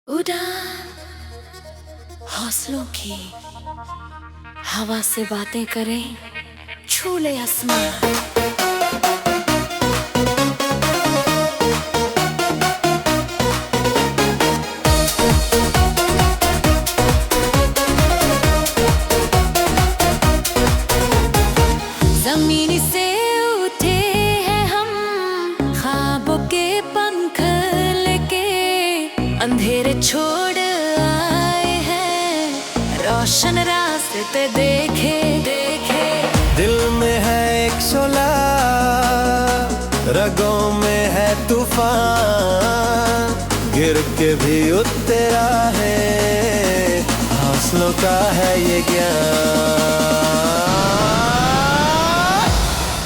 उड़ान हौसलों की हवा से बातें करें, छू ले आसमान। जमीन से उठे हैं हम, ख्वाबों के पंख लेके अंधेरे छोड़ आए हैं, रोशन रास्ते देखे देखे। दिल में है एक शोला, रगों में है तूफान, गिर के भी उतरा है, हौसलों का है ये ज्ञान।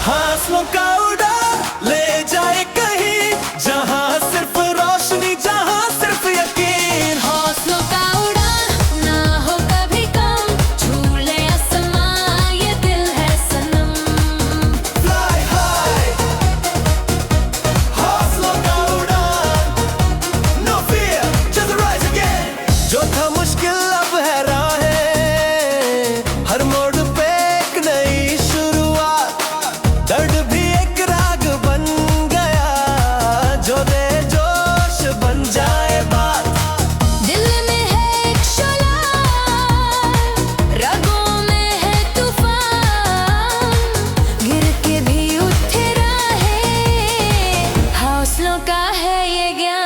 हौसलों का उड़ान ले जाए कहीं, जहां सिर्फ रोशनी, जहां सिर्फ यकीन। हौसलों का उड़ान ना हो कभी कम, छू ले आसमां ये दिल है सनम। Fly high, हौसलों का उड़ान, no fear, just rise again। जो था मुश्किल अब है राहें, हर मोड़ पे एक नई शुरुआत, दर्द भी एक राग बन गया, जो दे जोश बन जाए बात। दिल में है एक शोला, रगों में है तूफान, गिर के भी उठा है, हौसलों का है ये ज्ञान।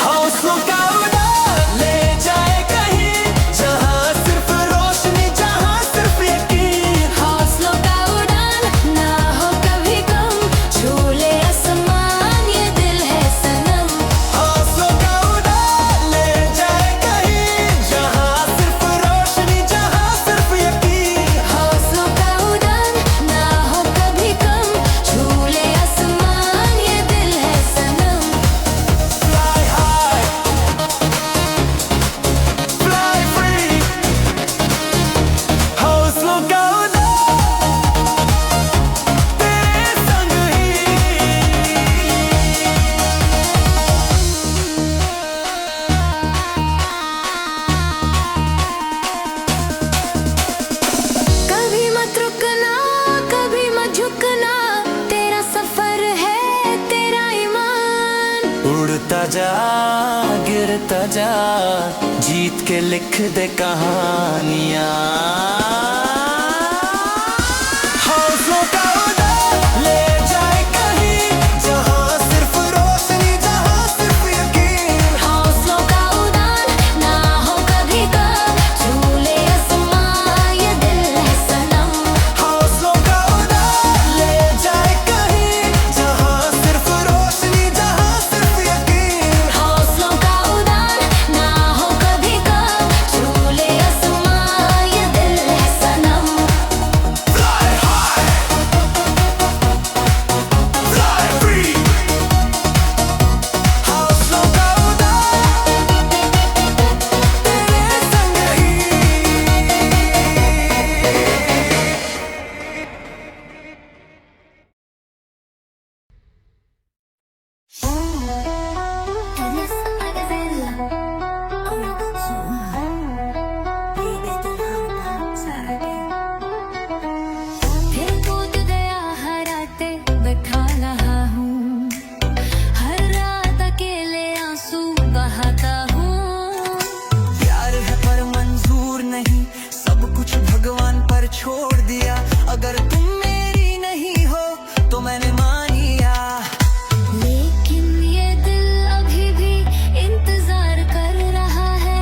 हौसलों का उड़ान ले जाए कहीं, जहां सिर्फ रोशनी, जहां सिर्फ यकीन। हौसलों का उड़ान ना हो कभी कम, छू ले आसमान ये दिल है सनम। हौसलों का उड़ान ले जाए कहीं, जहां सिर्फ रोशनी, जहां सिर्फ यकीन। हौसलों का उड़ान ना हो कभी कम, छू ले आसमान ये दिल है सनम। Fly high, fly free, हौसलों का उड़ान तेरे संग ही। कभी मत रुकना, कभी मत झुकना, तेरा सफर है तेरा ईमान। उड़ता जा, गिरता जा, जीत के लिख दे कहानियां। हौसलों का उड़ान ले जाए कहीं, जहां सिर्फ रोशनी, जहां सिर्फ यकीन। हौसलों का उड़ान ना हो कभी कम, छू ले आसमां ये दिल है सनम। हौसलों का उड़ान ले जाए कहीं, जहां सिर्फ रोशनी, जहां सिर्फ यकीन। हौसलों का उड़ान ना हो कभी कम, छू ले आसमां ये दिल है सनम। Fly high, fly free, हौसलों का उड़ान तेरे संग ही। फिर कूद गया हर रातें बैठा रहा हूँ, हर रात अकेले आंसू बहाता हूँ। प्यार है पर मंजूर नहीं, सब कुछ भगवान पर छोड़ दिया। अगर तुम मेरी नहीं हो तो मैंने मान लिया। लेकिन ये दिल अभी भी इंतजार कर रहा है।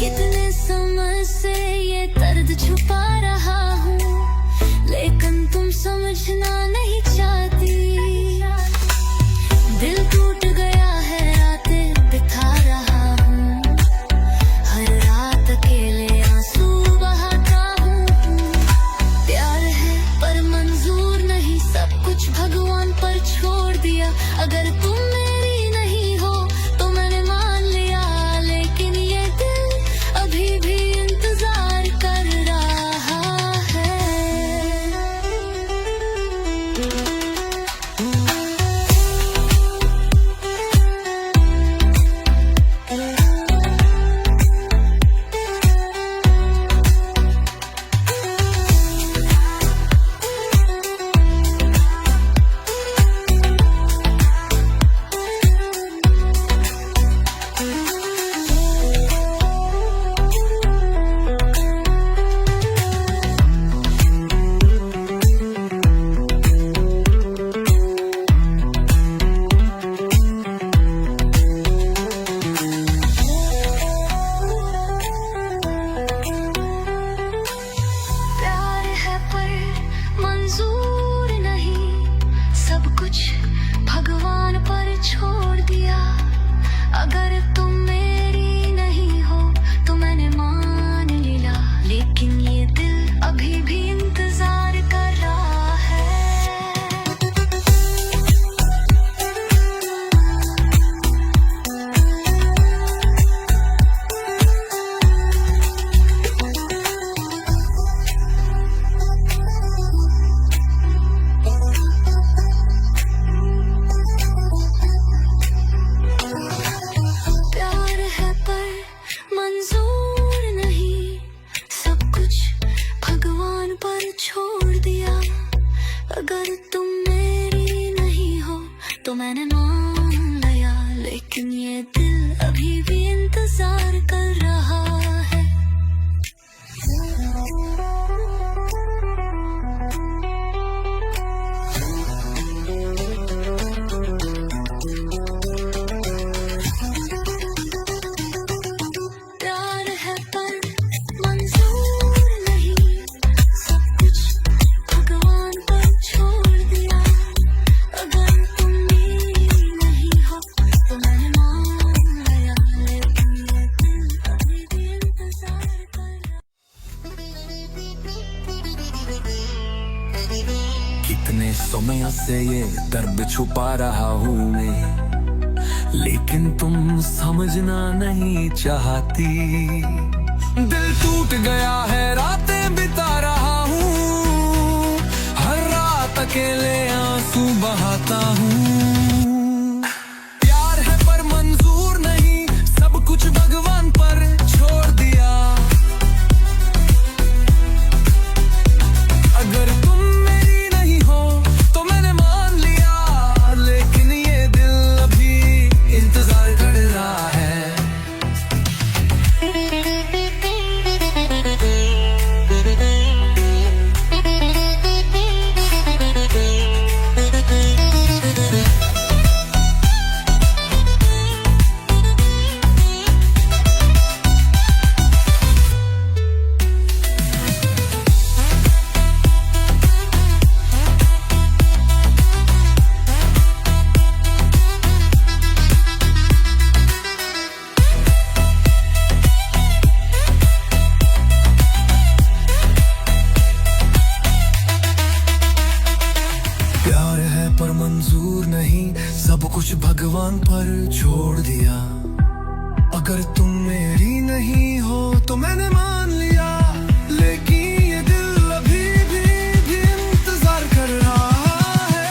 कितने समय से ये दर्द छुपा रहा हूँ, लेकिन तुम समझना नहीं चाहती। दिल टूट गया है से ये दर्द छुपा रहा हूँ मैं, लेकिन तुम समझना नहीं चाहती। दिल टूट गया है, रातें बिता रहा हूँ, हर रात अकेले आंसू बहाता हूँ। प्यार है पर मंजूर नहीं, सब कुछ भगवान पर छोड़ दिया। अगर तुम मेरी नहीं हो तो मैंने मान लिया, लेकिन ये दिल अभी इंतजार कर रहा है। प्यार है पर मंजूर नहीं, सब कुछ भगवान पर छोड़ दिया। अगर तुम मेरी नहीं हो तो मैंने मान लिया, लेकिन ये दिल अभी भी इंतजार कर रहा है।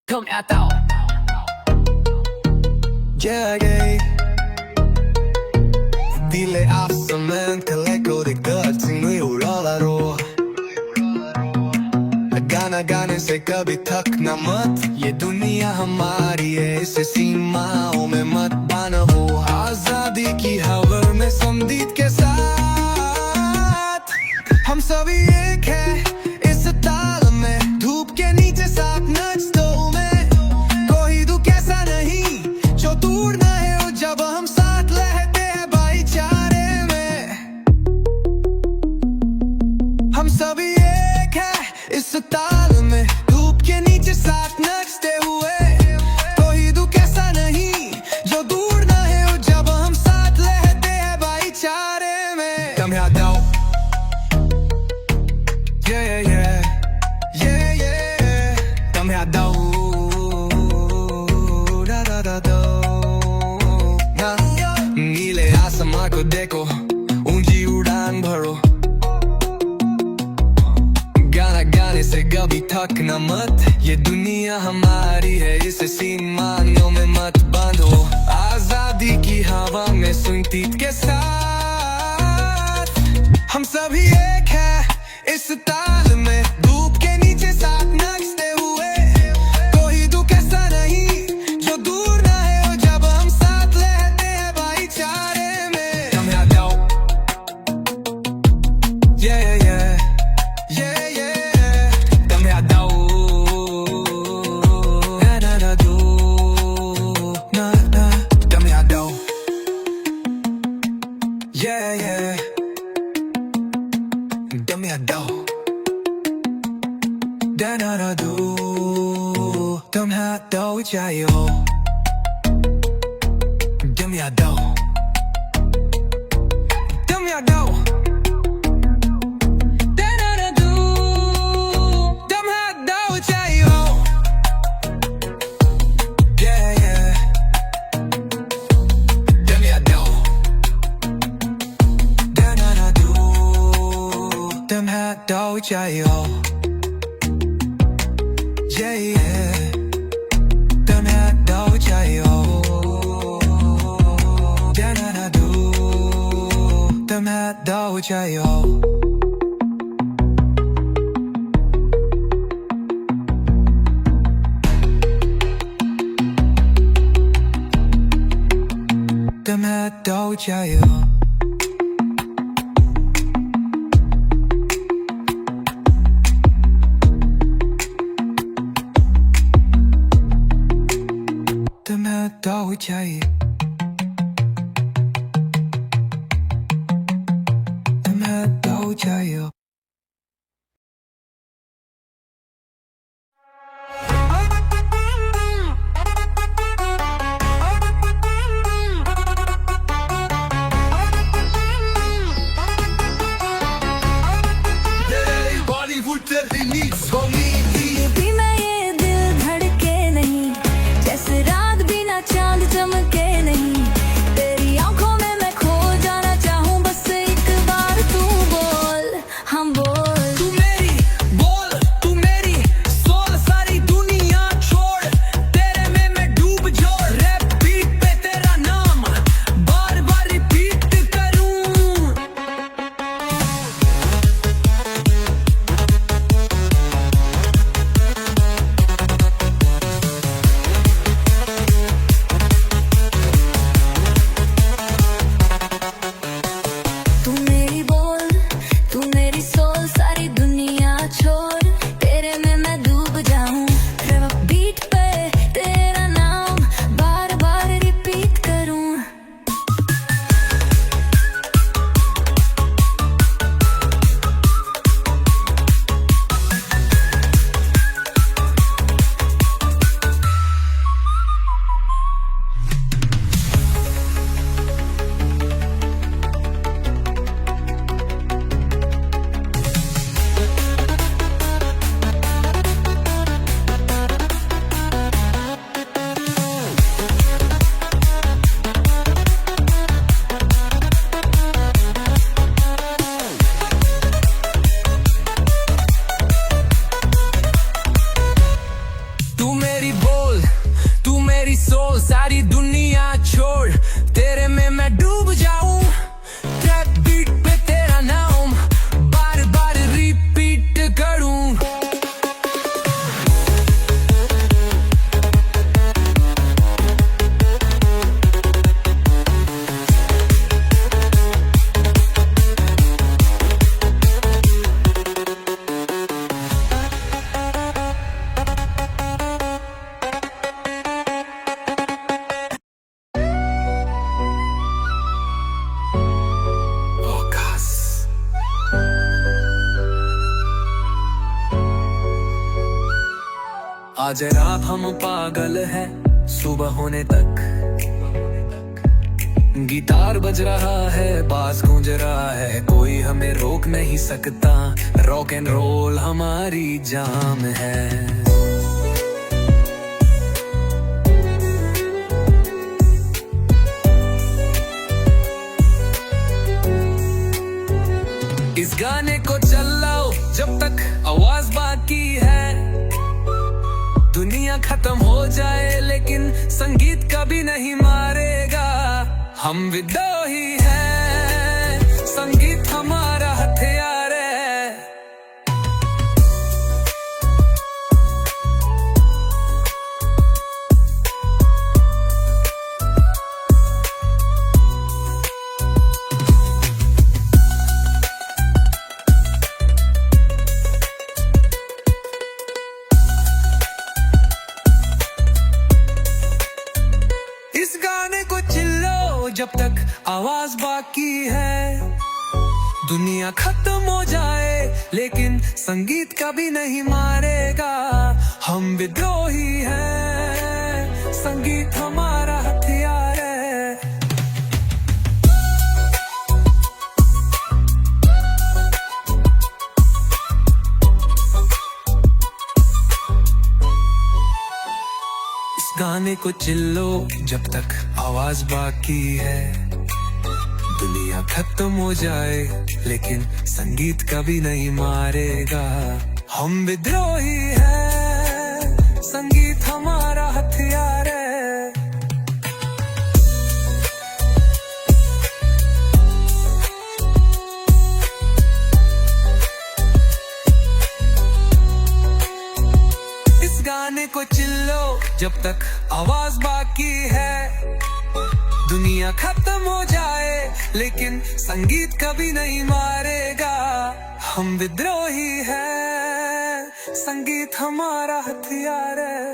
Kom at daw. Jagay Dile afsamen kaleko de gutsing में उड़ाला रो। गाना गाने से कभी थक न मत, ये दुनिया हमारी है, इसे सीमाओं में मत बांधो। आजादी की हवा में संगीत के साथ हम सभी एक है इस ताल में, धूप के नीचे साथ नाचते में। कोई दुख ऐसा नहीं जो दूर ना है, जब हम साथ रहते हैं भाईचारे में। हम सभी एक है इस ताल में, धूप के नीचे साथ नाचते हुए। कोई दुख ऐसा नहीं जो दूर ना है, जब हम साथ रहते हैं भाईचारे में। Come here, though. Yeah, yeah, yeah, yeah. Come here, though. Da da da da. Na. नीले आसमां को देखो, ऊंची उड़ान भरो। गाना गाने से कभी थक न मत, ये दुनिया हमारी है, इसे सीमाओं में मत बांधो। आजादी की हवा में संगीत के साथ हम सभी एक है इस ताल में, धूप के नीचे साथ नाचते हुए। कोई दुख ऐसा नहीं जो दूर ना है, जब हम साथ रहते हैं भाईचारे में। Come here, though. Yeah, yeah, yeah, yeah. Come here, though. Na na na do, na na. Come here, though. Yeah, yeah. Come here, though. Da na na do. Come here, though. Chahiye. Come here, though. Come here, though. Da na na do. Come here, though. Chahiye. Yeah, yeah. Come here, though. Da na na do. yeah. Damn jayo. Dananadu. Damn jayo. Jayo. Jaye. Jayo. भी मैं ये दिल धड़के नहीं, जैसे रात बिना चांद चमके नहीं। तेरी आंखों में मैं खो जाना चाहूं, बस एक बार तू बोल, हम बोल। तू मेरी सोल, सारी दुनिया छोड़, तेरे में मैं डूब जोड़। रैप बीट पे तेरा नाम बार बार रिपीट करूं। तू मेरी बोल, तू मेरी सोल, सारी दुनिया छोड़, तेरे में मैं डूब जाऊं। रैप बीट पे तेरा नाम बार बार रिपीट करूं। तू मेरी बोल, तू मेरी सोल, सारी दुनिया छोड़, तेरे में मैं डूब जाऊं। ट्रैक बीट पे तेरा नाम बार बार रिपीट करूं। आज रात हम पागल हैं सुबह होने तक। गिटार बज रहा है, बास गूंज रहा है, कोई हमें रोक नहीं सकता। रॉक एंड रोल हमारी जान है। इस गाने को चलाओ जब तक आवाज बाकी है। दुनिया खत्म हो जाए लेकिन संगीत कभी नहीं मारेगा। हम विद्रोही हैं, संगीत हमारा हथियार है। इस गाने को चिल्लो जब तक आवाज बाकी है। दुनिया खत्म हो जाए लेकिन संगीत कभी नहीं मारेगा। हम विद्रोही हैं, संगीत हमारा हथियार है। इस गाने को चिल्लो जब तक आवाज बाकी है। दुनिया खत्म हो जाए लेकिन संगीत कभी नहीं मारेगा। हम विद्रोही हैं, गाने को चिल्लो जब तक आवाज बाकी है। दुनिया खत्म हो जाए लेकिन संगीत कभी नहीं मारेगा। हम विद्रोही हैं, संगीत हमारा हथियार है।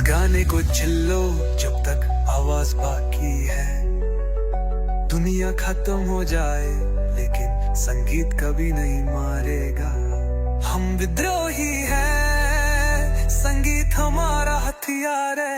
गाने को चिल्लो जब तक आवाज बाकी है। दुनिया खत्म हो जाए लेकिन संगीत कभी नहीं मारेगा। हम विद्रोही हैं, संगीत हमारा हथियार है।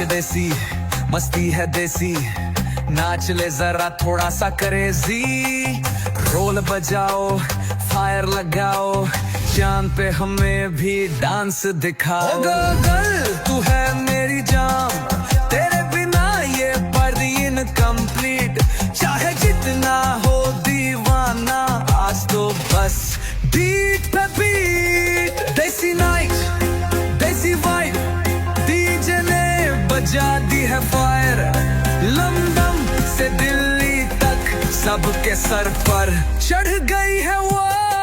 देसी मस्ती है देसी, नाच ले जरा थोड़ा सा क्रेजी। रोल बजाओ, फायर लगाओ, चांद पे हमें भी डांस दिखाओ। गर्ल तू है मेरी जान, तेरे बिना ये पार्टी इनकम्प्लीट। चाहे जितना हो दीवाना, आज तो बस बीट पे बीट। देसी नाइट, देसी वाइब, डीजे ने बजा दी है फायर। लंदन से दिल्ली तक सबके सर पर चढ़ गई है वायर।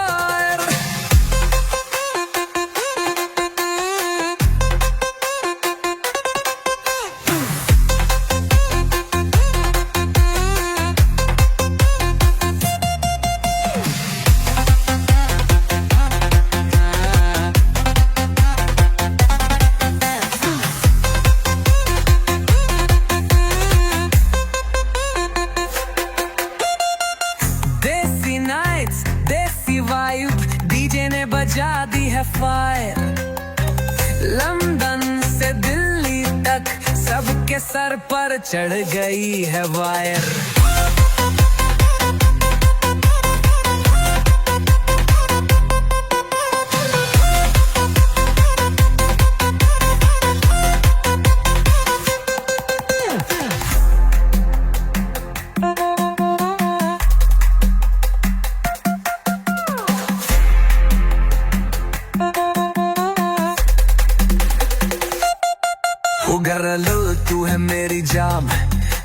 डीजे ने बजा दी है फायर। लंदन से दिल्ली तक सबके सर पर चढ़ गई है वायर। गर्लो तू है मेरी जाम,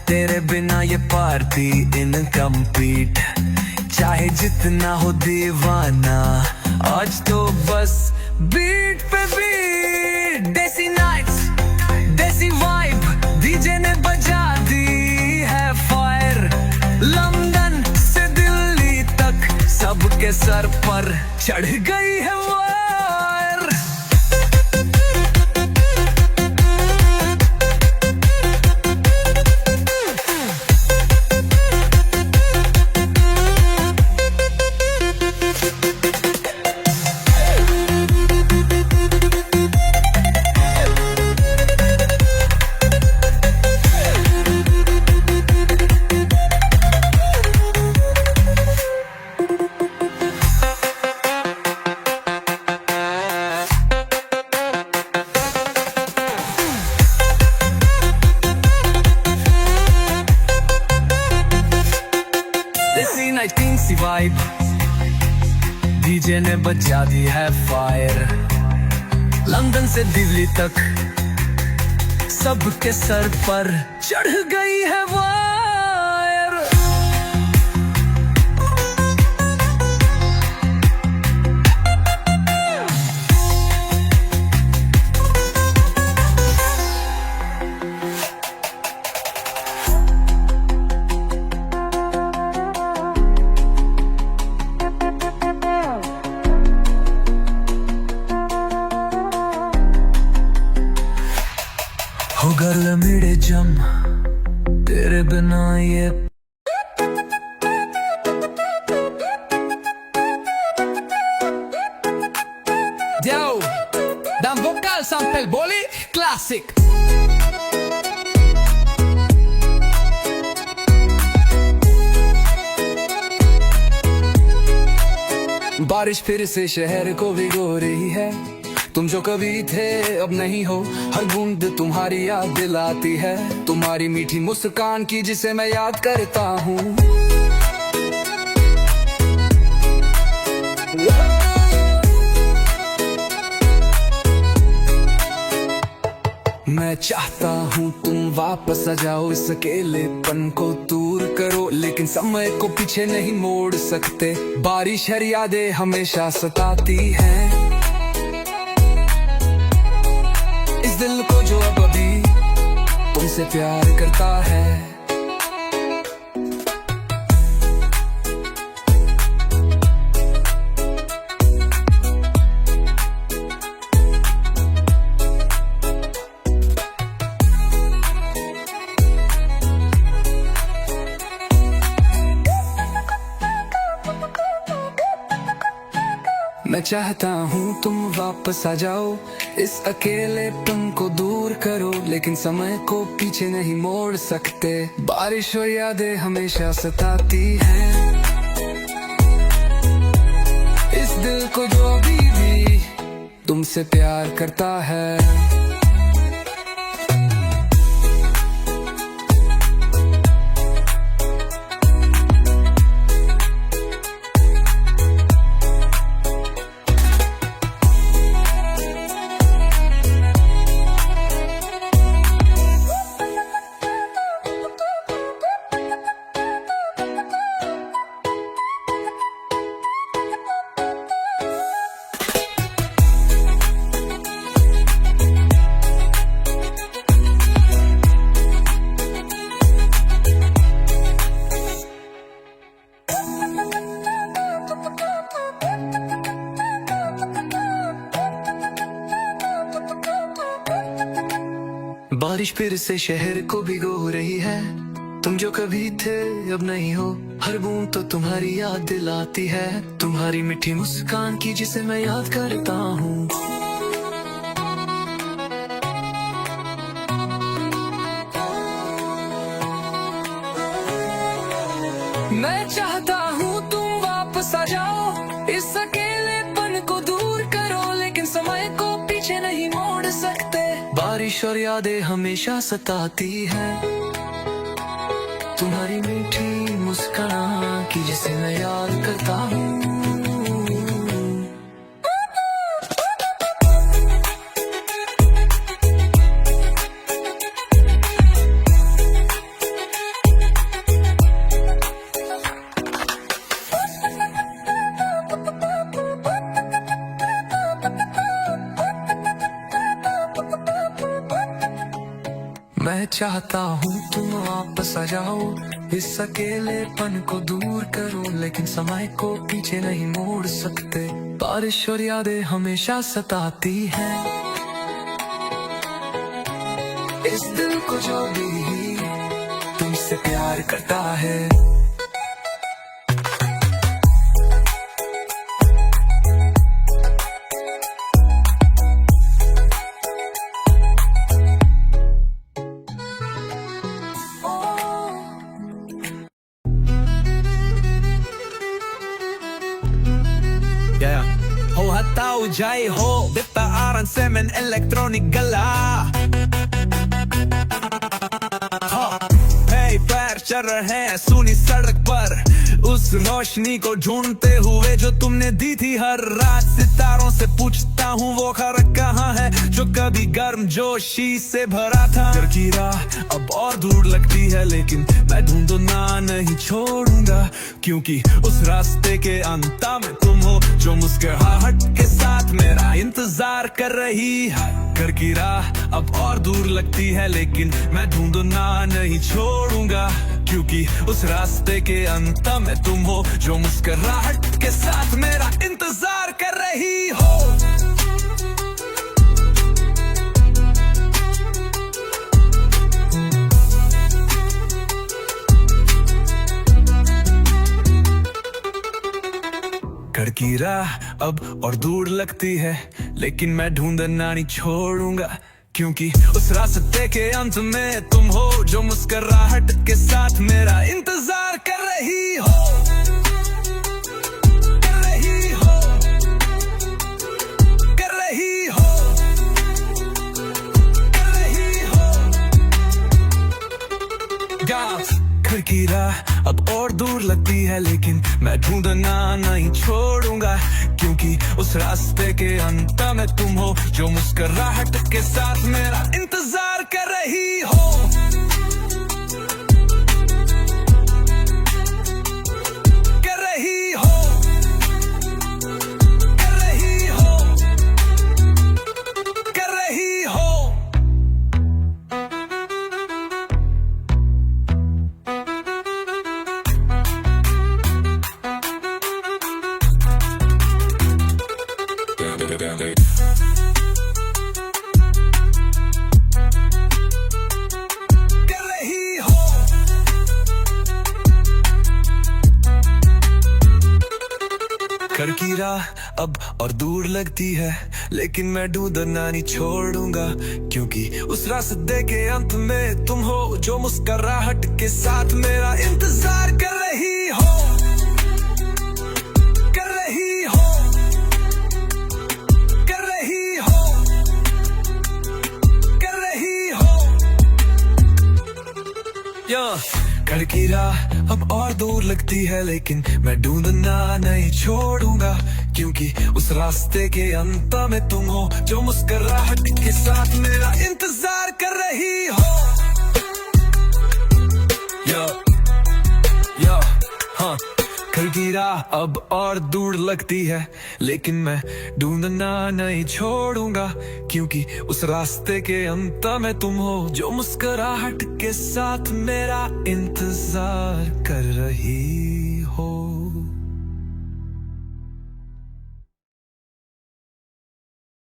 तेरे बिना ये पार्टी इनकम्प्लीट। चाहे जितना हो दीवाना, आज तो बस बीट पे बीट। देसी नाइट्स, देसी वाइब, डीजे ने बजा दी है फायर। लंदन से दिल्ली तक सबके सर पर चढ़ गई है वायर। सी वाइब, डीजे ने बजा दी है फायर। लंदन से दिल्ली तक सबके सर पर चढ़ गई है वायर। sample बोली क्लासिक। बारिश फिर से शहर को भिगो रही है, तुम जो कभी थे अब नहीं हो, हर बूंद तुम्हारी याद दिलाती है, तुम्हारी मीठी मुस्कान की जिसे मैं याद करता हूँ। मैं चाहता हूँ तुम वापस आ जाओ, इस अकेलेपन को दूर करो, लेकिन समय को पीछे नहीं मोड़ सकते, बारिश हर यादें हमेशा सताती हैं। इस दिल को जो अब अभी तुमसे प्यार करता है, मैं चाहता हूँ तुम वापस आ जाओ, इस अकेलेपन को दूर करो, लेकिन समय को पीछे नहीं मोड़ सकते, बारिश और यादें हमेशा सताती हैं। इस दिल को जो अभी भी तुमसे प्यार करता है, बारिश फिर से शहर को भिगो रही है, तुम जो कभी थे अब नहीं हो, हर बूंद तो तुम्हारी याद दिलाती है, तुम्हारी मीठी मुस्कान की जिसे मैं याद करता हूँ। मैं चाहता हूँ तुम वापस आ जाओ, इस अकेलेपन को दूर करो, लेकिन समय को पीछे नहीं मोड़ सकते, बारिश और यादें हमेशा सताती है, तुम्हारी मीठी मुस्कान की जिसे मैं याद करता हूँ। मैं चाहता हूँ तुम वापस आ जाओ, इस अकेलेपन को दूर करो, लेकिन समय को पीछे नहीं मोड़ सकते, बारिश और यादें हमेशा सताती हैं। इस दिल को जो भी तुमसे प्यार करता है, Tao jai ho, detta aran semen electronic gala. Hey पैर चल रहे हैं सुनी सड़क पर, उस रोशनी को ढूंढते हुए जो तुमने दी थी हर रात, सितारों से पूछता हूँ वो खरक कहाँ है, जो कभी गर्म जोशी से भरा था। घर की राह अब और दूर लगती है, लेकिन मैं ढूंढना नहीं छोड़ूंगा, क्योंकि उस रास्ते के अंत में तुम हो, जो मुस्कुराहट के साथ मेरा इंतजार कर रही है। घर की राह अब और दूर लगती है, लेकिन मैं ढूंढना नहीं छोड़ूंगा, क्योंकि उस रास्ते के अंत में तुम हो, जो मुस्कुराहट के साथ मेरा इंतजार कर रही हो। घर की राह अब और दूर लगती है, लेकिन मैं ढूंढना नहीं छोड़ूंगा, क्योंकि उस रास्ते के अंत में तुम हो जो मुस्कुराहट के साथ मेरा इंतजार कर रही हो। कर रही हो, कर रही हो, कर रही हो। घर की राह अब और दूर लगती है, लेकिन मैं ढूंढना नहीं छोड़ूंगा, क्योंकि उस रास्ते के अंत में तुम हो जो मुस्कुराहट के साथ मेरा इंतजार कर रही हो। कर रही हो, कर रही हो, कर रही हो। कर रही हो, घर की राह अब और दूर लगती है, लेकिन मैं ढूंढना नहीं छोड़ूंगा, क्योंकि उस रास्ते के अंत में तुम हो जो मुस्कुराहट के साथ मेरा इंतजार कर रही हो। कर रही हो, कर रही हो, कर रही हो। घर की राह अब और दूर लगती है, लेकिन मैं ढूंढना नहीं छोड़ूंगा, क्योंकि उस रास्ते के अंत में तुम हो जो मुस्कुराहट के साथ मेरा इंतजार कर रही हो। हाँ, घर की राह अब और दूर लगती है, लेकिन मैं ढूंढना नहीं छोड़ूंगा, क्योंकि उस रास्ते के अंत में तुम हो जो मुस्कुराहट के साथ मेरा इंतजार कर रही